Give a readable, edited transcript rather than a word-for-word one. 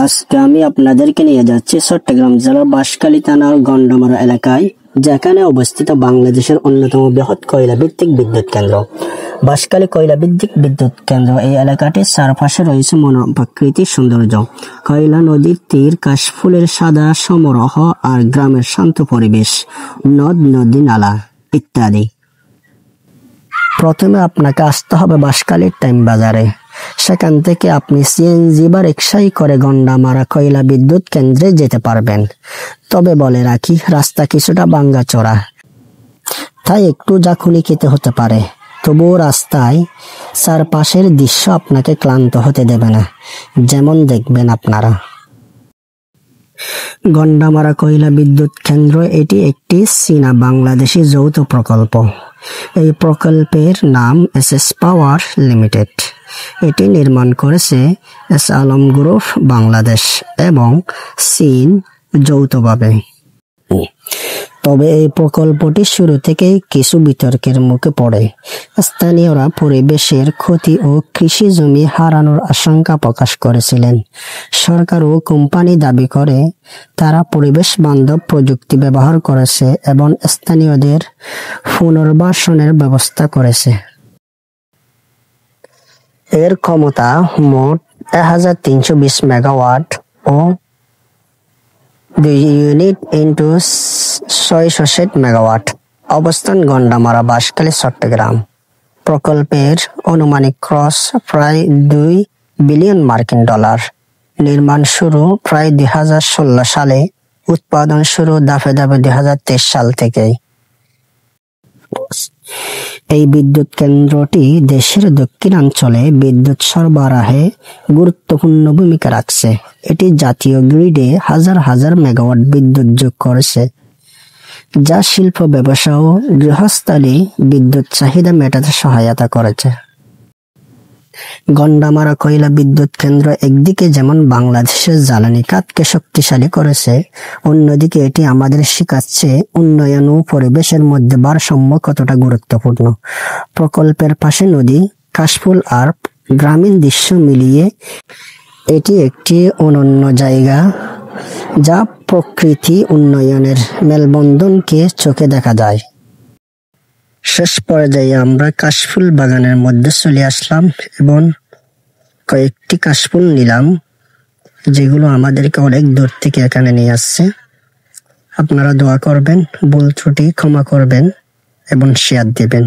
আজকে আমি আপনাদেরকে নিয়ে যাচ্ছি চট্টগ্রাম জেলার বাঁশখালী থানার গন্ডামারা এলাকায়, যেখানে অবস্থিত বাংলাদেশের অন্যতম বৃহৎ কয়লা ভিত্তিক বিদ্যুৎ কেন্দ্র বাঁশখালী কয়লা ভিত্তিক বিদ্যুৎ কেন্দ্র। এই এলাকাটির চারপাশে রয়েছে মনোরম প্রাকৃতিক সৌন্দর্য, কয়লা নদীর তীর, কাশফুলের সাদা সমারোহ আর গ্রামের শান্ত পরিবেশ, নদ নদী নালা ইত্যাদি। প্রথমে আপনাকে আসতে হবে বাঁশখালীর টাইম বাজারে। সেখান থেকে আপনি সিএনজি বা রিকশায় করে গন্ডামারা কয়লা বিদ্যুৎ কেন্দ্রে যেতে পারবেন। তবে বলে রাখি, রাস্তা কিছুটা ভাঙ্গাচোরা, তাই একটু ঝাঁকুনি খেতে হতে পারে। তবুও রাস্তায় চারপাশের দৃশ্য আপনাকে ক্লান্ত হতে দেবে না, যেমন দেখবেন আপনারা। গন্ডামারা কয়লা বিদ্যুৎ কেন্দ্র এটি একটি চীনা বাংলাদেশি যৌথ প্রকল্প। এই প্রকল্পের নাম এসএস পাওয়ার লিমিটেড। এটি নির্মাণ করেছে এস আলম গ্রুপ বাংলাদেশ এবং চীন যৌথভাবে। তবে এই প্রকল্পটি শুরু থেকেই কিছু বিতর্কের মুখে পড়ে। স্থানীয়রা পরিবেশের ক্ষতি ও কৃষি জমি হারানোর আশঙ্কা প্রকাশ করেছিলেন। সরকার ও কোম্পানি দাবি করে তারা পরিবেশ বান্ধব প্রযুক্তি ব্যবহার করেছে এবং স্থানীয়দের পুনর্বাসনের ব্যবস্থা করেছে। এর ক্ষমতা মোট 1320 মেগাওয়াট ও 2 ইউনিট ইন্টু 660 মেগাওয়াট। অবস্থান গন্ডামারা, বাঁশখালী, চট্টগ্রাম। প্রকল্পের আনুমানিক খরচ প্রায় 2 বিলিয়ন মার্কিন ডলার। নির্মাণ শুরু প্রায় 2016 সালে, উৎপাদন শুরু ধাপে ধাপে 2023 সাল থেকেই। এই বিদ্যুৎ কেন্দ্রটি দেশের দক্ষিণাঞ্চলে বিদ্যুৎ সরবরাহে গুরুত্বপূর্ণ ভূমিকা রাখছে। এটি জাতীয় গ্রিডে হাজার হাজার মেগাওয়াট বিদ্যুৎ যোগ করেছে, যা শিল্প, ব্যবসা ও গৃহস্থালী বিদ্যুৎ চাহিদা মেটাতে সহায়তা করেছে। গন্ডামারা কয়লা বিদ্যুৎ কেন্দ্র একদিকে যেমন বাংলাদেশের জ্বালানি খাতকে শক্তিশালী করেছে, অন্যদিকে এটি আমাদের শেখাচ্ছে উন্নয়ন ও পরিবেশের মধ্যে ভারসাম্য কতটা গুরুত্বপূর্ণ। প্রকল্পের পাশে নদী, কাশফুল আর গ্রামীণ দৃশ্য মিলিয়ে এটি একটি অনন্য জায়গা, যা প্রকৃতি উন্নয়নের মেলবন্ধনকে চোখে দেখা যায়। শেষ পর্যায়ে আমরা কাশফুল বাগানের মধ্যে চলে আসলাম এবং কয়েকটি কাশফুল নিলাম, যেগুলো আমাদেরকে অনেক দূর থেকে এখানে নিয়ে আসছে। আপনারা দোয়া করবেন, ভুল ত্রুটি ক্ষমা করবেন এবং শেয়ার দিবেন।